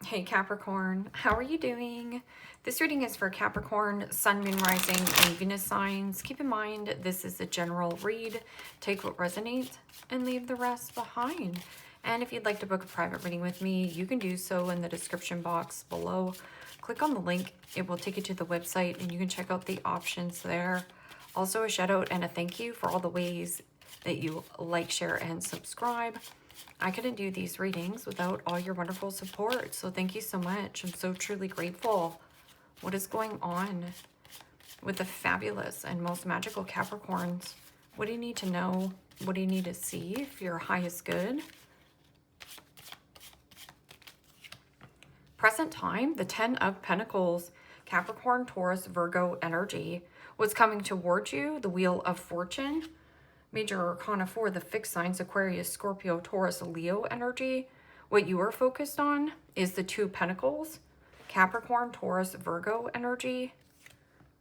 Hey Capricorn, how are you doing? This reading is for Capricorn, Sun, Moon, Rising, and Venus signs. Keep in mind, this is a general read. Take what resonates and leave the rest behind. And if you'd like to book a private reading with me, you can do so in the description box below. Click on the link. It will take you to the website and you can check out the options there. Also a shout out and a thank you for all the ways that you like, share, and subscribe. I couldn't do these readings without all your wonderful support, so thank you so much. I'm so truly grateful. What is going on with the fabulous and most magical Capricorns? What do you need to know? What do you need to see if your highest good? Present time, the 10 of Pentacles, Capricorn, Taurus, Virgo energy. What's coming towards you? The Wheel of Fortune. Major Arcana 4, the fixed signs, Aquarius, Scorpio, Taurus, Leo energy. What you are focused on is the 2 Pentacles, Capricorn, Taurus, Virgo energy.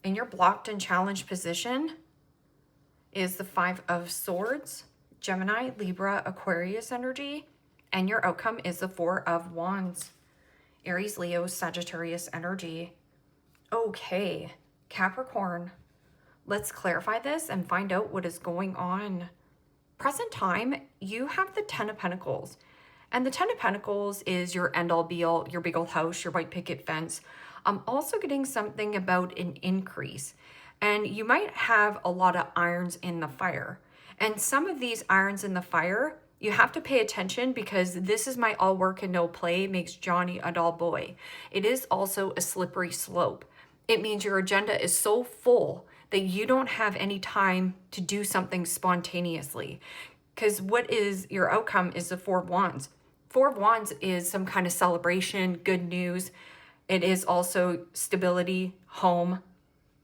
In your blocked and challenged position is the 5 of Swords, Gemini, Libra, Aquarius energy. And your outcome is the 4 of Wands, Aries, Leo, Sagittarius energy. Okay, Capricorn. Let's clarify this and find out what is going on. Present time, you have the 10 of Pentacles. And the 10 of Pentacles is your end-all be-all, your big old house, your white picket fence. I'm also getting something about an increase. And you might have a lot of irons in the fire. And some of these irons in the fire, you have to pay attention because this is my all work and no play makes Johnny a dull boy. It is also a slippery slope. It means your agenda is so full that you don't have any time to do something spontaneously. Because what is your outcome is the 4 of Wands. 4 of Wands is some kind of celebration, good news. It is also stability, home,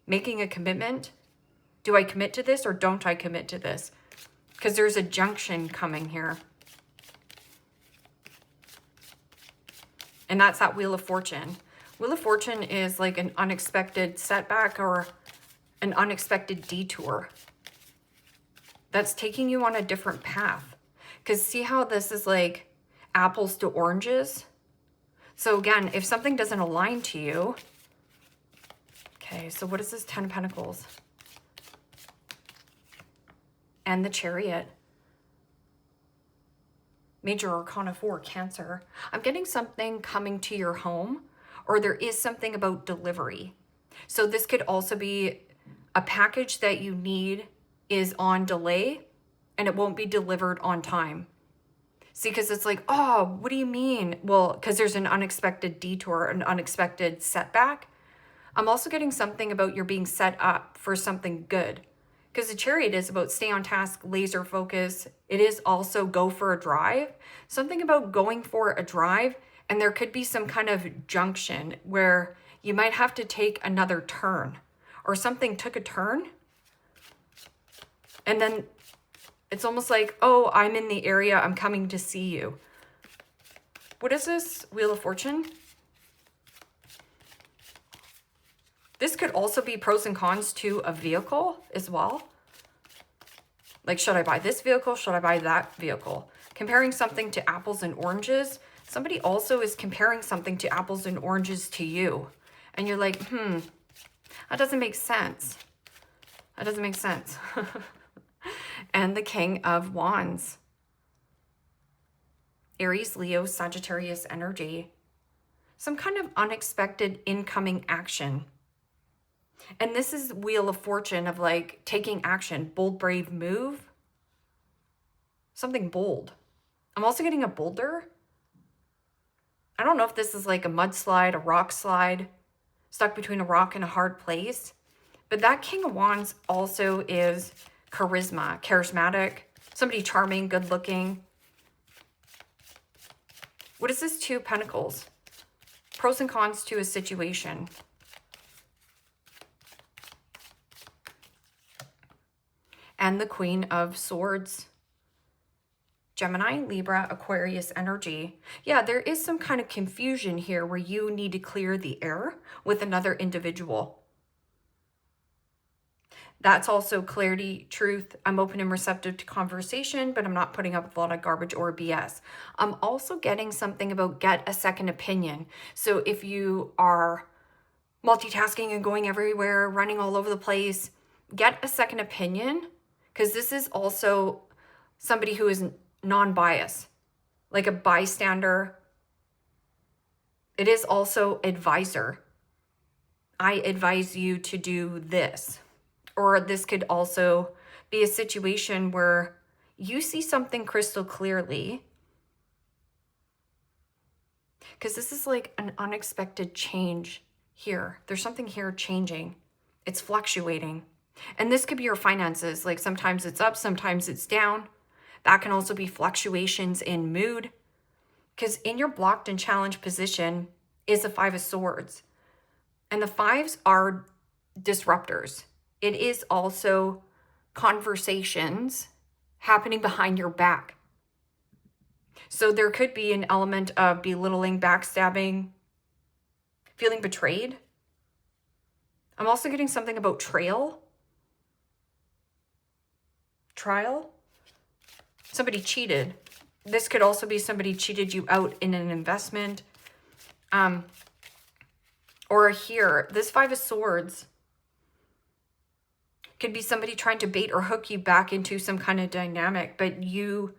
making a commitment. Do I commit to this or don't I commit to this? Because there's a junction coming here. And that's that Wheel of Fortune. Wheel of Fortune is like an unexpected setback or an unexpected detour that's taking you on a different path. Because see how this is like apples to oranges? So again, if something doesn't align to you, okay, so what is this 10 of Pentacles? And the Chariot. Major Arcana 4, Cancer. I'm getting something coming to your home, or there is something about delivery. So this could also be a package that you need is on delay and it won't be delivered on time. See, because it's like, oh, what do you mean? Well, because there's an unexpected detour, an unexpected setback. I'm also getting something about you're being set up for something good. Because the Chariot is about stay on task, laser focus. It is also go for a drive. Something about going for a drive, and there could be some kind of junction where you might have to take another turn. Or something took a turn, and then it's almost like, oh, I'm in the area, I'm coming to see you. What is this? Wheel of Fortune? This could also be pros and cons to a vehicle as well. Like, should I buy this vehicle? Should I buy that vehicle? Comparing something to apples and oranges. Somebody also is comparing something to apples and oranges to you. And you're like, that doesn't make sense. That doesn't make sense. And the King of Wands. Aries, Leo, Sagittarius energy. Some kind of unexpected incoming action. And this is Wheel of Fortune of like taking action. Bold, brave move. Something bold. I'm also getting a boulder. I don't know if this is like a mudslide, a rock slide. Stuck between a rock and a hard place. But that King of Wands also is charisma, charismatic, somebody charming, good looking. What is this 2 Pentacles? Pros and cons to a situation. And the Queen of Swords. Gemini, Libra, Aquarius energy. Yeah, there is some kind of confusion here where you need to clear the air with another individual. That's also clarity, truth. I'm open and receptive to conversation, but I'm not putting up with a lot of garbage or BS. I'm also getting something about get a second opinion. So if you are multitasking and going everywhere, running all over the place, get a second opinion, because this is also somebody who is non-biased, like a bystander. It is also advisor. I advise you to do this. Or this could also be a situation where you see something crystal clearly, because this is like an unexpected change here. There's something here changing. It's fluctuating. And this could be your finances. Like sometimes it's up, sometimes it's down. That can also be fluctuations in mood, because in your blocked and challenged position is the Five of Swords. And the fives are disruptors. It is also conversations happening behind your back. So there could be an element of belittling, backstabbing, feeling betrayed. I'm also getting something about trial. Somebody cheated. This could also be somebody cheated you out in an investment. Or here, this Five of Swords could be somebody trying to bait or hook you back into some kind of dynamic, but you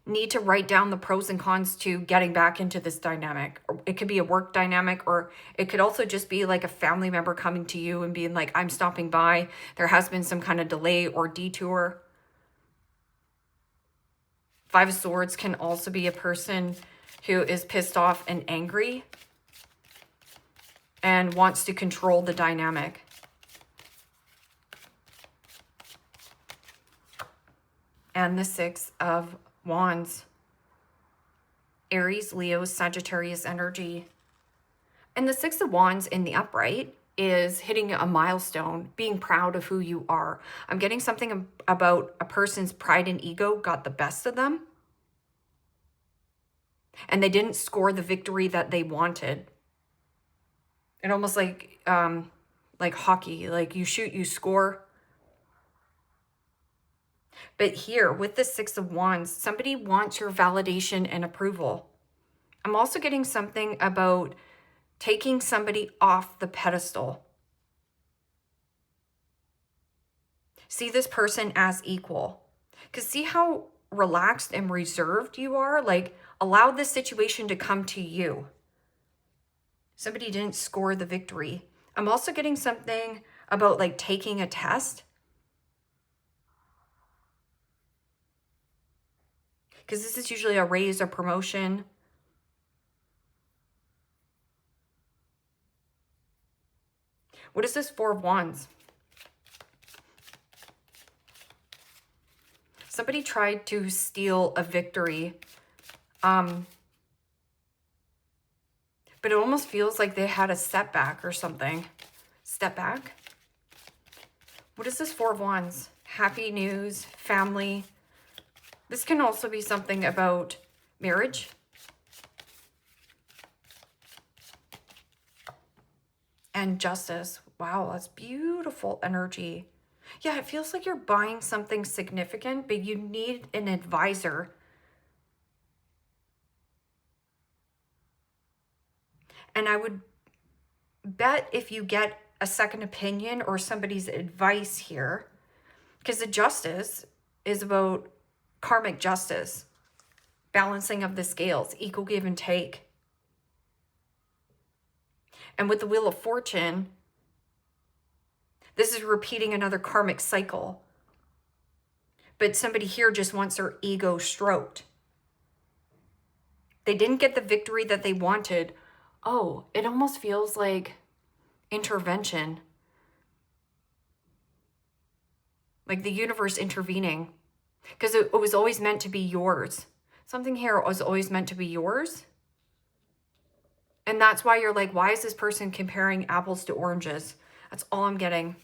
need to write down the pros and cons to getting back into this dynamic. It could be a work dynamic, or it could also just be like a family member coming to you and being like, I'm stopping by. There has been some kind of delay or detour. Five of Swords can also be a person who is pissed off and angry and wants to control the dynamic. And the Six of Wands. Aries, Leo, Sagittarius energy. And the Six of Wands in the upright is hitting a milestone, being proud of who you are. I'm getting something about a person's pride and ego got the best of them, and they didn't score the victory that they wanted. And almost like hockey, like you shoot, you score. But here with the Six of Wands, somebody wants your validation and approval. I'm also getting something about taking somebody off the pedestal. See this person as equal. Because see how relaxed and reserved you are? Like, allow this situation to come to you. Somebody didn't score the victory. I'm also getting something about like taking a test. Because this is usually a raise or promotion. What is this Four of Wands? Somebody tried to steal a victory. But it almost feels like they had a setback or something. Step back. What is this Four of Wands? Happy news, family. This can also be something about marriage. And justice. Wow, that's beautiful energy. Yeah, it feels like you're buying something significant, but you need an advisor. And I would bet if you get a second opinion or somebody's advice here, because the justice is about karmic justice, balancing of the scales, equal give and take. And with the Wheel of Fortune, this is repeating another karmic cycle. But somebody here just wants their ego stroked. They didn't get the victory that they wanted. Oh, it almost feels like intervention. Like the universe intervening. Because it was always meant to be yours. Something here was always meant to be yours. And that's why you're like, why is this person comparing apples to oranges? That's all I'm getting.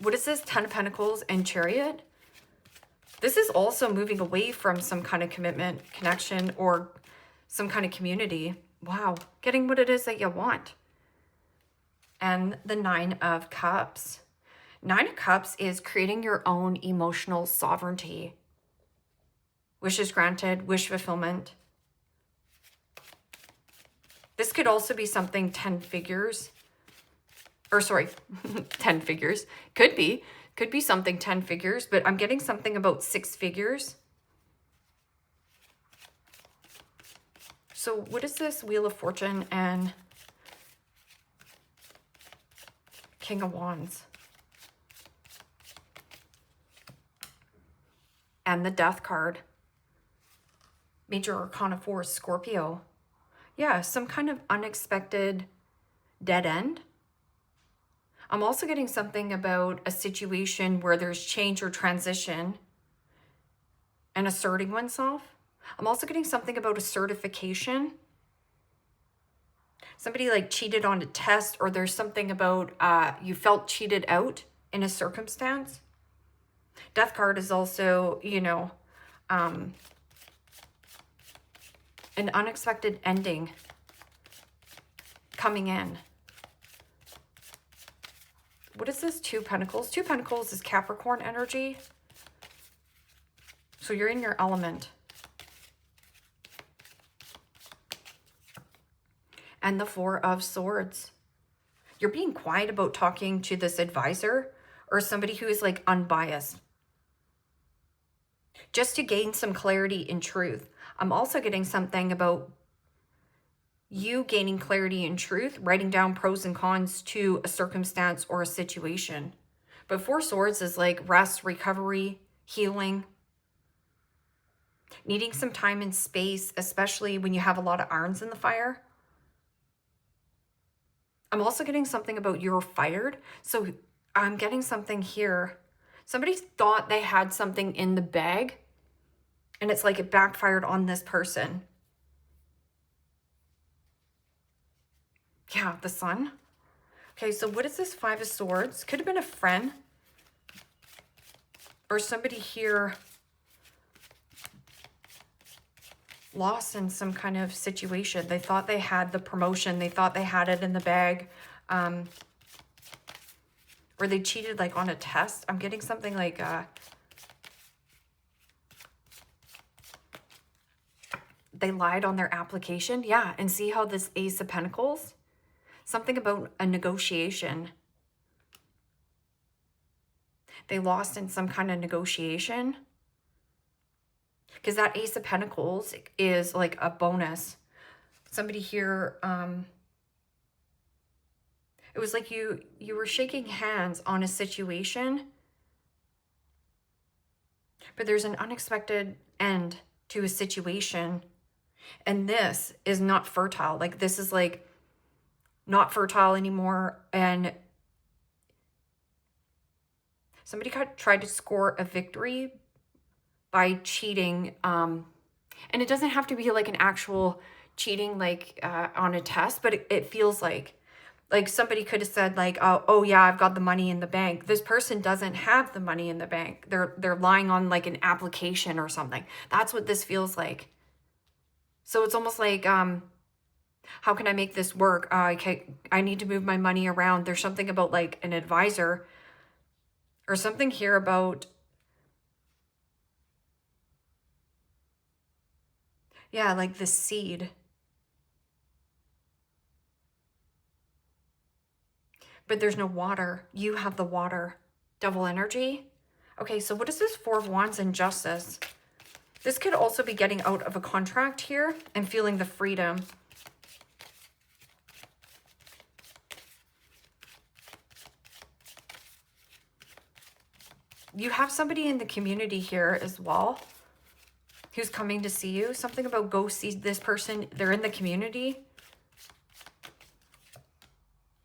What is this? 10 of Pentacles and Chariot. This is also moving away from some kind of commitment, connection, or some kind of community. Wow. Getting what it is that you want. and the Nine of Cups. Nine of Cups is creating your own emotional sovereignty. Wishes granted, wish fulfillment. This could also be something 10 figures. Or sorry, 10 figures. Could be something 10 figures, but I'm getting something about 6 figures. So what is this Wheel of Fortune and King of Wands? And the Death card. Major Arcana 4, Scorpio. Yeah, some kind of unexpected dead end. I'm also getting something about a situation where there's change or transition and asserting oneself. I'm also getting something about a certification. Somebody like cheated on a test, or there's something about you felt cheated out in a circumstance. Death card is also, you know, an unexpected ending coming in. What is this? 2 Pentacles. 2 Pentacles is Capricorn energy. So you're in your element. And the 4 of Swords. You're being quiet about talking to this advisor or somebody who is like unbiased, just to gain some clarity in truth. I'm also getting something about you gaining clarity in truth, writing down pros and cons to a circumstance or a situation. But 4 Swords is like rest, recovery, healing, needing some time and space, especially when you have a lot of irons in the fire. I'm also getting something about you're fired. So I'm getting something here. Somebody thought they had something in the bag, and it's like it backfired on this person. Yeah, the Sun. Okay, so what is this 5 of Swords? Could have been a friend. Or somebody here lost in some kind of situation. They thought they had the promotion. They thought they had it in the bag. Or they cheated like on a test. I'm getting something like they lied on their application. Yeah, and see how this Ace of Pentacles? Something about a negotiation. They lost in some kind of negotiation. Because that Ace of Pentacles is like a bonus. Somebody here, it was like you were shaking hands on a situation, but there's an unexpected end to a situation. And this is not fertile. Like this is like not fertile anymore. And somebody tried to score a victory by cheating. And it doesn't have to be like an actual cheating like on a test, but it feels like somebody could have said like, oh yeah, I've got the money in the bank. This person doesn't have the money in the bank. They're lying on like an application or something. That's what this feels like. So it's almost like, how can I make this work? I need to move my money around. There's something about like an advisor or something here about, yeah, like the seed. But there's no water. You have the water. Double energy. Okay, so what is this 4 of Wands and Justice? This could also be getting out of a contract here and feeling the freedom. You have somebody in the community here as well who's coming to see you. Something about go see this person. They're in the community.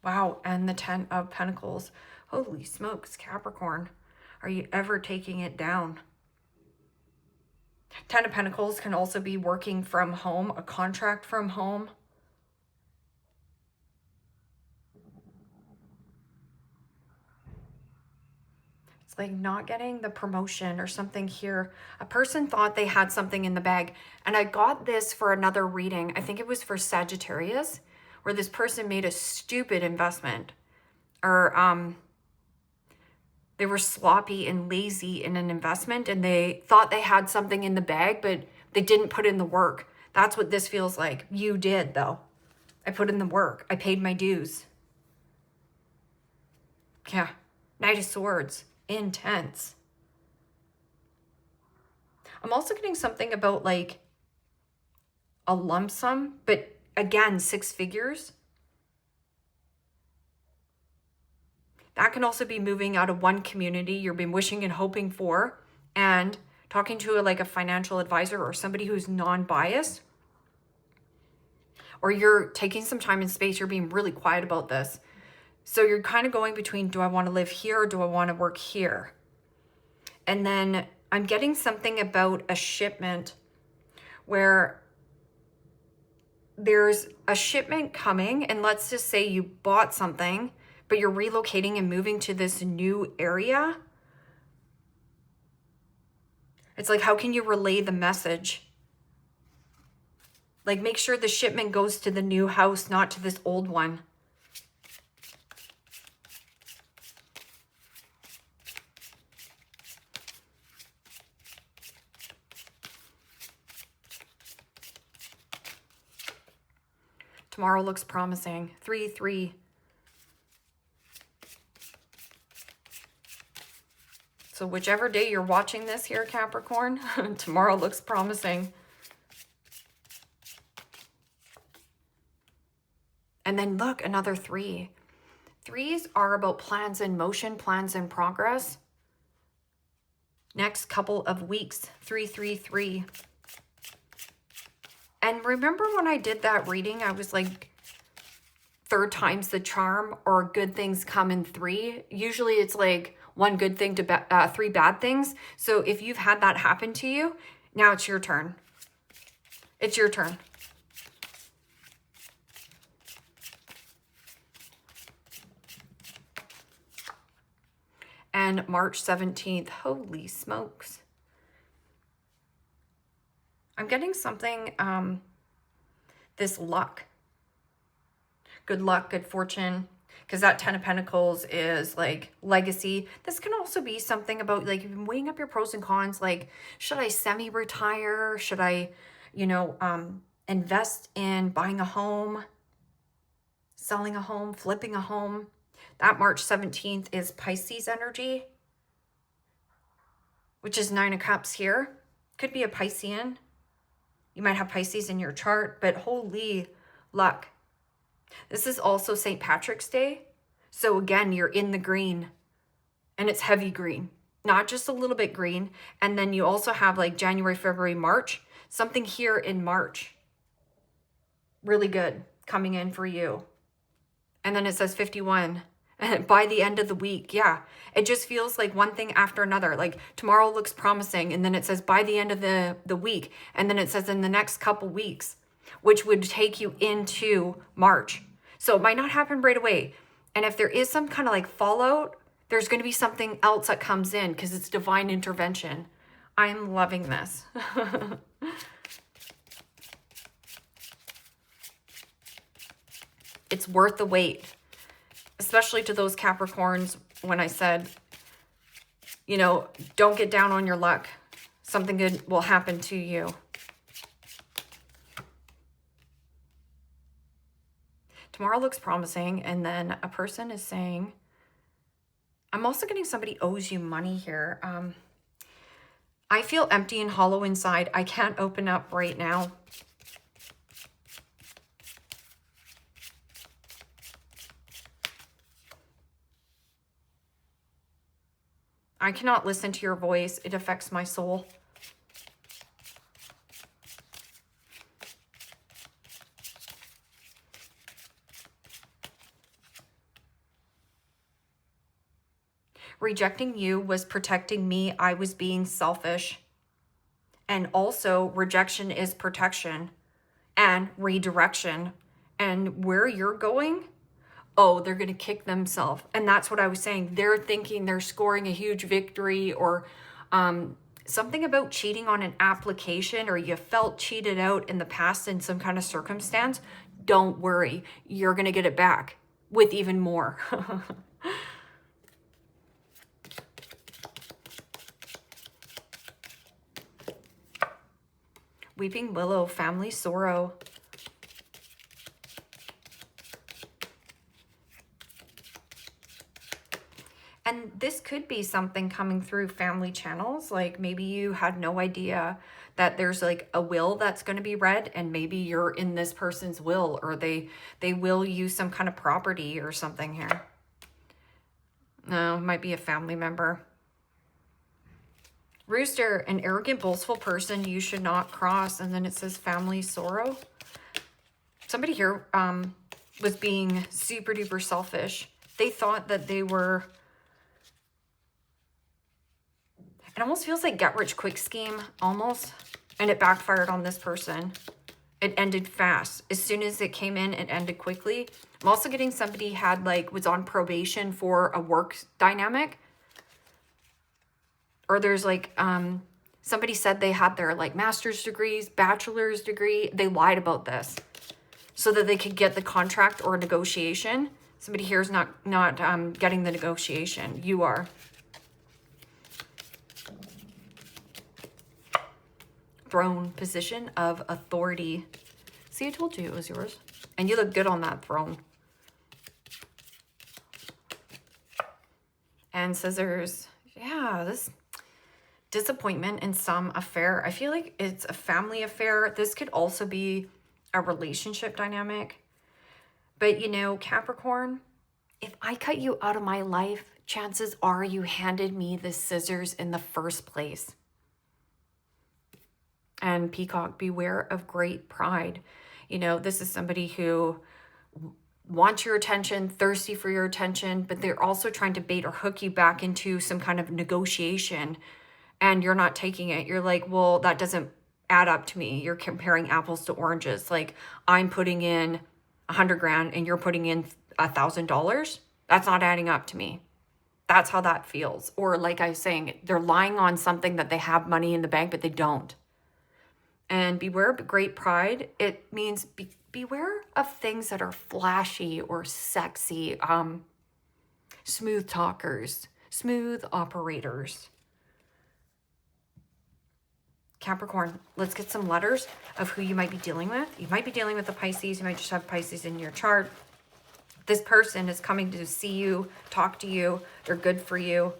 Wow, and the 10 of Pentacles. Holy smokes, Capricorn. Are you ever taking it down? 10 of Pentacles can also be working from home, a contract from home. It's like not getting the promotion or something here. A person thought they had something in the bag. And I got this for another reading. I think it was for Sagittarius, where this person made a stupid investment. or they were sloppy and lazy in an investment, and they thought they had something in the bag, but they didn't put in the work. That's what this feels like. You did, though. I put in the work. I paid my dues. Yeah. Knight of Swords. Intense. I'm also getting something about like a lump sum, but again, 6 figures. That can also be moving out of one community you've been wishing and hoping for, and talking to a financial advisor or somebody who's non-biased. Or you're taking some time and space. You're being really quiet about this. So you're kind of going between, do I want to live here or do I want to work here? And then I'm getting something about a shipment where there's a shipment coming, and let's just say you bought something, but you're relocating and moving to this new area. It's like, how can you relay the message? Like, make sure the shipment goes to the new house, not to this old one. Tomorrow looks promising. 3-3. So whichever day you're watching this here, Capricorn, tomorrow looks promising. And then look, another 3. 3s are about plans in motion, plans in progress. Next couple of weeks, 3-3-3. And remember when I did that reading, I was like, 3rd time's the charm, or good things come in 3. Usually it's like 1 good thing to 3 bad things. So if you've had that happen to you, now it's your turn. It's your turn. And March 17th, holy smokes. I'm getting something, this luck. Good luck, good fortune, because that 10 of Pentacles is like legacy. This can also be something about like you've been weighing up your pros and cons, like, should I semi-retire? Should I, invest in buying a home, selling a home, flipping a home? That March 17th is Pisces energy, which is 9 of Cups here. Could be a Piscean. You might have Pisces in your chart, but holy luck. This is also St. Patrick's Day. So again, you're in the green, and it's heavy green, not just a little bit green. And then you also have like January, February, March, something here in March. Really good coming in for you. And then it says 51. And by the end of the week, yeah, it just feels like one thing after another. Like tomorrow looks promising, and then it says by the end of the week, and then it says in the next couple weeks, which would take you into March. So it might not happen right away. And if there is some kind of like fallout, there's going to be something else that comes in because it's divine intervention. I'm loving this. It's worth the wait. Especially to those Capricorns, when I said, don't get down on your luck. Something good will happen to you. Tomorrow looks promising. And then a person is saying, I'm also getting somebody owes you money here. I feel empty and hollow inside. I can't open up right now. I cannot listen to your voice. It affects my soul. Rejecting you was protecting me. I was being selfish. And also, rejection is protection and redirection. And where you're going, oh, they're going to kick themselves. And that's what I was saying. They're thinking they're scoring a huge victory, or something about cheating on an application, or you felt cheated out in the past in some kind of circumstance. Don't worry. You're going to get it back with even more. Weeping Willow, family sorrow. And this could be something coming through family channels. Like maybe you had no idea that there's like a will that's going to be read, and maybe you're in this person's will, or they will you some kind of property or something here. No, it might be a family member. Rooster, an arrogant, boastful person you should not cross. And then it says family sorrow. Somebody here was being super duper selfish. They thought that they were... It almost feels like get rich quick scheme, almost. And it backfired on this person. It ended fast. As soon as it came in, it ended quickly. I'm also getting somebody was on probation for a work dynamic. Or there's somebody said they had their master's degrees, bachelor's degree. They lied about this so that they could get the contract or negotiation. Somebody here is not getting the negotiation. You are. Throne, position of authority. See, I told you it was yours. And you look good on that throne. And scissors. Yeah, this disappointment in some affair. I feel like it's a family affair. This could also be a relationship dynamic. But, you know, Capricorn, if I cut you out of my life, chances are you handed me the scissors in the first place. And Peacock, beware of great pride. You know, this is somebody who wants your attention, thirsty for your attention, but they're also trying to bait or hook you back into some kind of negotiation, and you're not taking it. You're like, well, that doesn't add up to me. You're comparing apples to oranges. Like, I'm putting in 100 grand and you're putting in $1,000. That's not adding up to me. That's how that feels. Or like I was saying, they're lying on something that they have money in the bank, but they don't. And beware of great pride. It means beware of things that are flashy or sexy. Smooth talkers, smooth operators. Capricorn, let's get some letters of who you might be dealing with. You might be dealing with a Pisces. You might just have Pisces in your chart. This person is coming to see you, talk to you. They're good for you.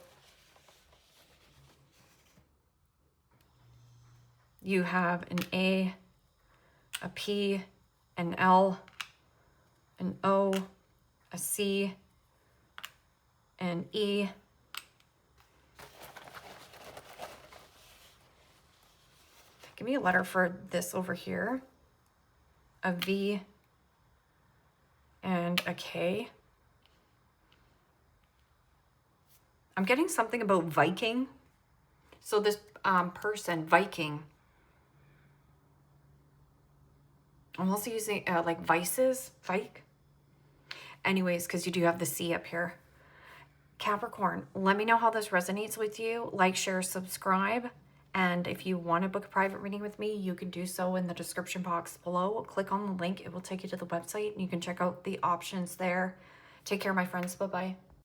You have an A, a P, an L, an O, a C, an E. Give me a letter for this over here. A V and a K. I'm getting something about Viking. So this person, Viking. I'm also using like vices, Vike. Anyways, because you do have the C up here. Capricorn, let me know how this resonates with you. Like, share, subscribe. And if you want to book a private reading with me, you can do so in the description box below. Click on the link. It will take you to the website and you can check out the options there. Take care, my friends. Bye-bye.